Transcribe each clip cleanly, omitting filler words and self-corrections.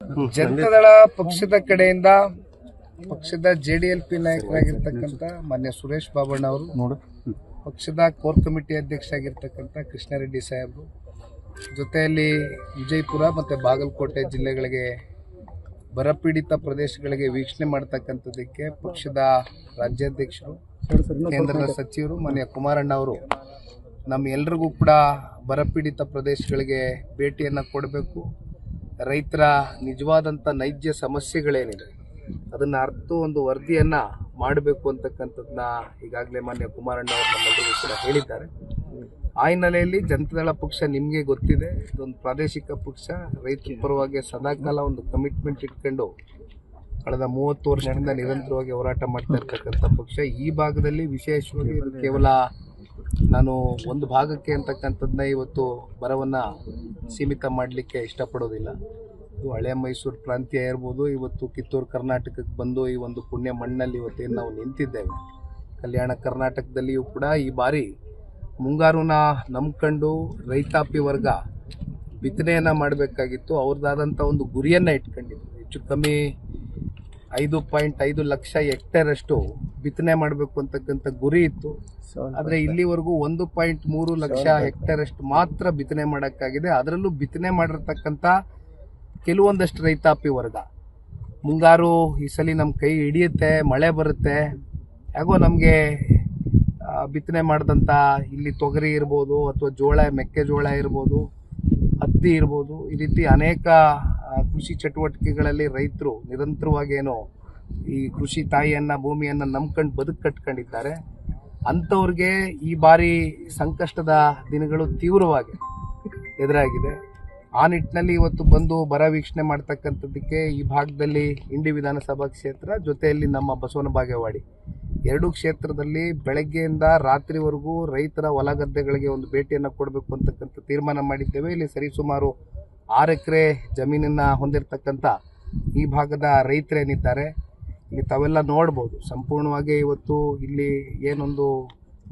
ಜನತಾದಳ ಪಕ್ಷದ ಕಡೆಯಿಂದ ಪಕ್ಷದ ಜೆಡಿಎಲ್ಪಿ ನಾಯಕರಾಗಿರ್ತಕ್ಕಂಥ ಮಾನ್ಯ ಸುರೇಶ್ ಬಾಬಣ್ಣ ಅವರು, ಪಕ್ಷದ ಕೋರ್ ಕಮಿಟಿ ಅಧ್ಯಕ್ಷ ಆಗಿರ್ತಕ್ಕಂಥ ಕೃಷ್ಣಾರೆಡ್ಡಿ ಸಾಹೇಬರು, ಜೊತೆಯಲ್ಲಿ ವಿಜಯಪುರ ಮತ್ತು ಬಾಗಲಕೋಟೆ ಜಿಲ್ಲೆಗಳಿಗೆ ಬರಪೀಡಿತ ಪ್ರದೇಶಗಳಿಗೆ ವೀಕ್ಷಣೆ ಮಾಡತಕ್ಕಂಥದ್ದಕ್ಕೆ ಪಕ್ಷದ ರಾಜ್ಯಾಧ್ಯಕ್ಷರು, ಕೇಂದ್ರದ ಸಚಿವರು ಮಾನ್ಯ ಕುಮಾರಣ್ಣ ಅವರು ನಮ್ಮೆಲ್ಲರಿಗೂ ಕೂಡ ಬರಪೀಡಿತ ಪ್ರದೇಶಗಳಿಗೆ ಭೇಟಿಯನ್ನು ಕೊಡಬೇಕು. ರೈತರ ನಿಜವಾದಂಥ ನೈಜ ಸಮಸ್ಯೆಗಳೇನಿದೆ ಅದನ್ನು ಅರ್ಥ ಒಂದು ವರದಿಯನ್ನು ಮಾಡಬೇಕು ಅಂತಕ್ಕಂಥದ್ದನ್ನ ಈಗಾಗಲೇ ಮಾನ್ಯ ಕುಮಾರಣ್ಣ ಅವರು ನಮ್ಮೆಲ್ಲರಿಗೂ ಕೂಡ ಹೇಳಿದ್ದಾರೆ. ಆ ಹಿನ್ನೆಲೆಯಲ್ಲಿ ಜನತಾದಳ ಪಕ್ಷ ನಿಮಗೆ ಗೊತ್ತಿದೆ, ಇದೊಂದು ಪ್ರಾದೇಶಿಕ ಪಕ್ಷ, ರೈತರ ಪರವಾಗಿ ಸದಾಕಾಲ ಒಂದು ಕಮಿಟ್ಮೆಂಟ್ ಇಟ್ಕೊಂಡು ಕಳೆದ 30 ವರ್ಷದಿಂದ ನಿರಂತರವಾಗಿ ಹೋರಾಟ ಮಾಡ್ತಾ ಇರ್ತಕ್ಕಂಥ ಪಕ್ಷ. ಈ ಭಾಗದಲ್ಲಿ ವಿಶೇಷವಾಗಿ ಇದು ಕೇವಲ ನಾನು ಒಂದು ಭಾಗಕ್ಕೆ ಅಂತಕ್ಕಂಥದ್ದನ್ನ ಇವತ್ತು ಬರವನ್ನು ಸೀಮಿತ ಮಾಡಲಿಕ್ಕೆ ಇಷ್ಟಪಡೋದಿಲ್ಲ. ಇದು ಹಳೆ ಮೈಸೂರು ಪ್ರಾಂತ್ಯ ಇರ್ಬೋದು, ಇವತ್ತು ಕಿತ್ತೂರು ಕರ್ನಾಟಕಕ್ಕೆ ಬಂದು ಈ ಒಂದು ಪುಣ್ಯ ಮಣ್ಣಲ್ಲಿ ಇವತ್ತೇನು ನಾವು ನಿಂತಿದ್ದೇವೆ. ಕಲ್ಯಾಣ ಕರ್ನಾಟಕದಲ್ಲಿಯೂ ಕೂಡ ಈ ಬಾರಿ ಮುಂಗಾರುನ ನಂಬ್ಕೊಂಡು ರೈತಾಪಿ ವರ್ಗ ಬಿತ್ತನೆಯನ್ನು ಮಾಡಬೇಕಾಗಿತ್ತು. ಅವ್ರದ್ದಾದಂಥ ಒಂದು ಗುರಿಯನ್ನು ಇಟ್ಕೊಂಡಿದ್ರು. ಹೆಚ್ಚು ಕಮ್ಮಿ 5.5 ಲಕ್ಷ ಹೆಕ್ಟೇರ್ ಅಷ್ಟು ಬಿತ್ತನೆ ಮಾಡಬೇಕು ಅಂತಕ್ಕಂಥ ಗುರಿ ಇತ್ತು. ಆದರೆ ಇಲ್ಲಿವರೆಗೂ 1.3 ಲಕ್ಷ ಹೆಕ್ಟೇರ್ ಅಷ್ಟು ಮಾತ್ರ ಬಿತ್ತನೆ ಮಾಡೋಕ್ಕಾಗಿದೆ. ಅದರಲ್ಲೂ ಬಿತ್ತನೆ ಮಾಡಿರ್ತಕ್ಕಂಥ ಕೆಲವೊಂದಷ್ಟು ರೈತಾಪಿ ವರ್ಗ ಮುಂಗಾರು ಈ ಸಲ ನಮ್ಮ ಕೈ ಹಿಡಿಯುತ್ತೆ, ಮಳೆ ಬರುತ್ತೆ, ಹೇಗೋ ನಮಗೆ ಬಿತ್ತನೆ ಮಾಡಿದಂಥ ಇಲ್ಲಿ ತೊಗರಿ ಇರ್ಬೋದು ಅಥವಾ ಜೋಳ, ಮೆಕ್ಕೆಜೋಳ ಇರ್ಬೋದು, ಹತ್ತಿ ಇರ್ಬೋದು, ಈ ರೀತಿ ಅನೇಕ ಕೃಷಿ ಚಟುವಟಿಕೆಗಳಲ್ಲಿ ರೈತರು ನಿರಂತರವಾಗೇನೋ ಈ ಕೃಷಿ ತಾಯಿಯನ್ನು, ಭೂಮಿಯನ್ನು ನಂಬ್ಕೊಂಡು ಬದುಕು ಕಟ್ಕೊಂಡಿದ್ದಾರೆ. ಅಂಥವ್ರಿಗೆ ಈ ಬಾರಿ ಸಂಕಷ್ಟದ ದಿನಗಳು ತೀವ್ರವಾಗಿ ಎದುರಾಗಿದೆ. ಆ ನಿಟ್ಟಿನಲ್ಲಿ ಇವತ್ತು ಬಂದು ಬರ ವೀಕ್ಷಣೆ ಮಾಡ್ತಕ್ಕಂಥದ್ದಕ್ಕೆ ಈ ಭಾಗದಲ್ಲಿ ಇಂಡಿ ವಿಧಾನಸಭಾ ಕ್ಷೇತ್ರ, ಜೊತೆಯಲ್ಲಿ ನಮ್ಮ ಬಸವನ ಬಾಗೇವಾಡಿ 2 ಕ್ಷೇತ್ರದಲ್ಲಿ ಬೆಳಗ್ಗೆಯಿಂದ ರಾತ್ರಿವರೆಗೂ ರೈತರ ಹೊಲ ಗದ್ದೆಗಳಿಗೆ ಒಂದು ಭೇಟಿಯನ್ನು ಕೊಡಬೇಕು ಅಂತಕ್ಕಂಥ ತೀರ್ಮಾನ ಮಾಡಿದ್ದೇವೆ. ಇಲ್ಲಿ ಸರಿಸುಮಾರು 6 ಎಕರೆ ಜಮೀನನ್ನು ಹೊಂದಿರತಕ್ಕಂಥ ಈ ಭಾಗದ ರೈತರೇನಿದ್ದಾರೆ, ಇಲ್ಲಿ ತಾವೆಲ್ಲ ನೋಡ್ಬೋದು. ಸಂಪೂರ್ಣವಾಗಿ ಇವತ್ತು ಇಲ್ಲಿ ಏನೊಂದು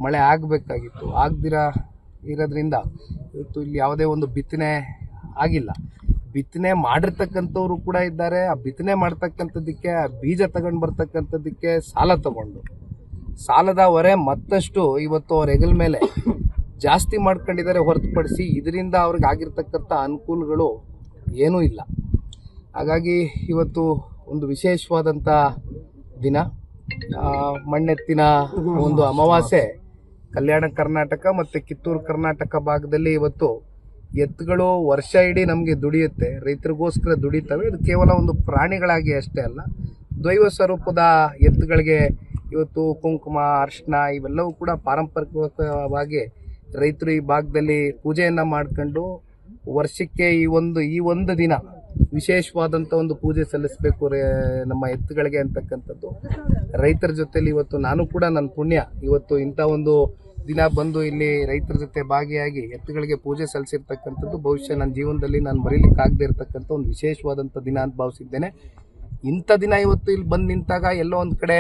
ಮಳೆ ಆಗಬೇಕಾಗಿತ್ತು, ಇರೋದ್ರಿಂದ ಇವತ್ತು ಇಲ್ಲಿ ಯಾವುದೇ ಒಂದು ಬಿತ್ತನೆ ಆಗಿಲ್ಲ. ಬಿತ್ತನೆ ಮಾಡಿರ್ತಕ್ಕಂಥವ್ರು ಕೂಡ ಇದ್ದಾರೆ. ಆ ಬಿತ್ತನೆ ಮಾಡ್ತಕ್ಕಂಥದ್ದಕ್ಕೆ, ಬೀಜ ತಗೊಂಡು ಬರ್ತಕ್ಕಂಥದ್ದಕ್ಕೆ ಸಾಲದ ಹೊರೆ ಮತ್ತಷ್ಟು ಇವತ್ತು ಅವ್ರ ಹೆಗಲ ಮೇಲೆ ಜಾಸ್ತಿ ಮಾಡ್ಕೊಂಡಿದ್ದಾರೆ ಹೊರತುಪಡಿಸಿ ಇದರಿಂದ ಅವ್ರಿಗೆ ಆಗಿರ್ತಕ್ಕಂಥ ಅನುಕೂಲಗಳು ಏನೂ ಇಲ್ಲ. ಹಾಗಾಗಿ ಇವತ್ತು ಒಂದು ವಿಶೇಷವಾದಂಥ ದಿನ, ಮಣ್ಣೆತ್ತಿನ ಒಂದು ಅಮಾವಾಸ್ಯೆ. ಕಲ್ಯಾಣ ಕರ್ನಾಟಕ ಮತ್ತು ಕಿತ್ತೂರು ಕರ್ನಾಟಕ ಭಾಗದಲ್ಲಿ ಇವತ್ತು ಎತ್ತುಗಳು ವರ್ಷ ಇಡೀ ನಮಗೆ ದುಡಿಯುತ್ತೆ, ರೈತರಿಗೋಸ್ಕರ ದುಡಿತವೆ. ಇದು ಕೇವಲ ಒಂದು ಪ್ರಾಣಿಗಳಾಗಿ ಅಷ್ಟೇ ಅಲ್ಲ, ದೈವ ಸ್ವರೂಪದ ಎತ್ತುಗಳಿಗೆ ಇವತ್ತು ಕುಂಕುಮ, ಅರಿಶಿನ ಇವೆಲ್ಲವೂ ಕೂಡ ಪಾರಂಪರಿಕವಾಗಿ ರೈತರು ಈ ಭಾಗದಲ್ಲಿ ಪೂಜೆಯನ್ನು ಮಾಡ್ಕೊಂಡು ವರ್ಷಕ್ಕೆ ಈ ಒಂದು ದಿನ ವಿಶೇಷವಾದಂಥ ಒಂದು ಪೂಜೆ ಸಲ್ಲಿಸಬೇಕು ನಮ್ಮ ಎತ್ತುಗಳಿಗೆ ಅಂತಕ್ಕಂಥದ್ದು ರೈತರ ಜೊತೆಲಿ ಇವತ್ತು ನಾನು ಕೂಡ ನನ್ನ ಪುಣ್ಯ ಇವತ್ತು ಇಂಥ ಒಂದು ದಿನ ಬಂದು ಇಲ್ಲಿ ರೈತರ ಜೊತೆ ಭಾಗಿಯಾಗಿ ಎತ್ತುಗಳಿಗೆ ಪೂಜೆ ಸಲ್ಲಿಸಿರ್ತಕ್ಕಂಥದ್ದು ಬಹುಶಃ ನನ್ನ ಜೀವನದಲ್ಲಿ ನಾನು ಮರೀಲಿಕ್ಕಾಗದೇ ಇರತಕ್ಕಂಥ ಒಂದು ವಿಶೇಷವಾದಂಥ ದಿನ ಅಂತ ಭಾವಿಸಿದ್ದೇನೆ. ಇಂಥ ದಿನ ಇವತ್ತು ಇಲ್ಲಿ ಬಂದು ನಿಂತಾಗ ಎಲ್ಲೋ ಒಂದು ಕಡೆ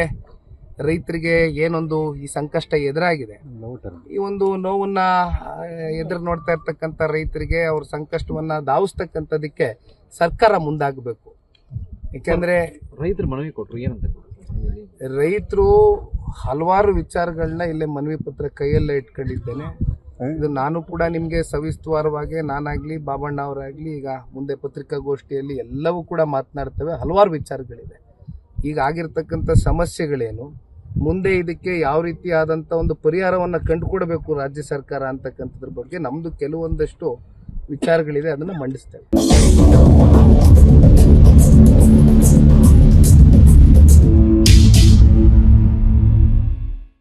ರೈತರಿಗೆ ಏನೊಂದು ಈ ಸಂಕಷ್ಟ ಎದುರಾಗಿದೆ, ಈ ಒಂದು ನೋವನ್ನ ಎದುರು ನೋಡ್ತಾ ಇರ್ತಕ್ಕಂಥ ರೈತರಿಗೆ ಅವ್ರ ಸಂಕಷ್ಟವನ್ನ ಧಾವಿಸ್ತಕ್ಕಂಥದಕ್ಕೆ ಸರ್ಕಾರ ಮುಂದಾಗಬೇಕು. ಯಾಕೆಂದ್ರೆ ರೈತರು ಮನವಿ ಕೊಟ್ಟರು, ಏನಂತ ರೈತರು ಹಲವಾರು ವಿಚಾರಗಳನ್ನ ಇಲ್ಲೇ ಮನವಿ ಪತ್ರ ಕೈಯಲ್ಲೇ ಇಟ್ಕೊಂಡಿದ್ದೇನೆ. ಇದು ನಾನು ಕೂಡ ನಿಮಗೆ ಸವಿಸ್ತರವಾಗಿ ನಾನಾಗ್ಲಿ, ಬಾಬಣ್ಣ ಅವರಾಗ್ಲಿ, ಈಗ ಮುಂದೆ ಪತ್ರಿಕಾಗೋಷ್ಠಿಯಲ್ಲಿ ಎಲ್ಲವೂ ಕೂಡ ಮಾತನಾಡ್ತೇವೆ. ಹಲವಾರು ವಿಚಾರಗಳಿದೆ. ಈಗ ಆಗಿರ್ತಕ್ಕಂಥ ಸಮಸ್ಯೆಗಳೇನು, ಮುಂದೆ ಇದಕ್ಕೆ ಯಾವ ರೀತಿಯಾದಂಥ ಒಂದು ಪರಿಹಾರವನ್ನು ಕಂಡುಕೊಡಬೇಕು ರಾಜ್ಯ ಸರ್ಕಾರ ಅಂತಕ್ಕಂಥದ್ರ ಬಗ್ಗೆ ನಮ್ಮದು ಕೆಲವೊಂದಷ್ಟು ವಿಚಾರಗಳಿದೆ, ಅದನ್ನು ಮಂಡಿಸ್ತೇವೆ.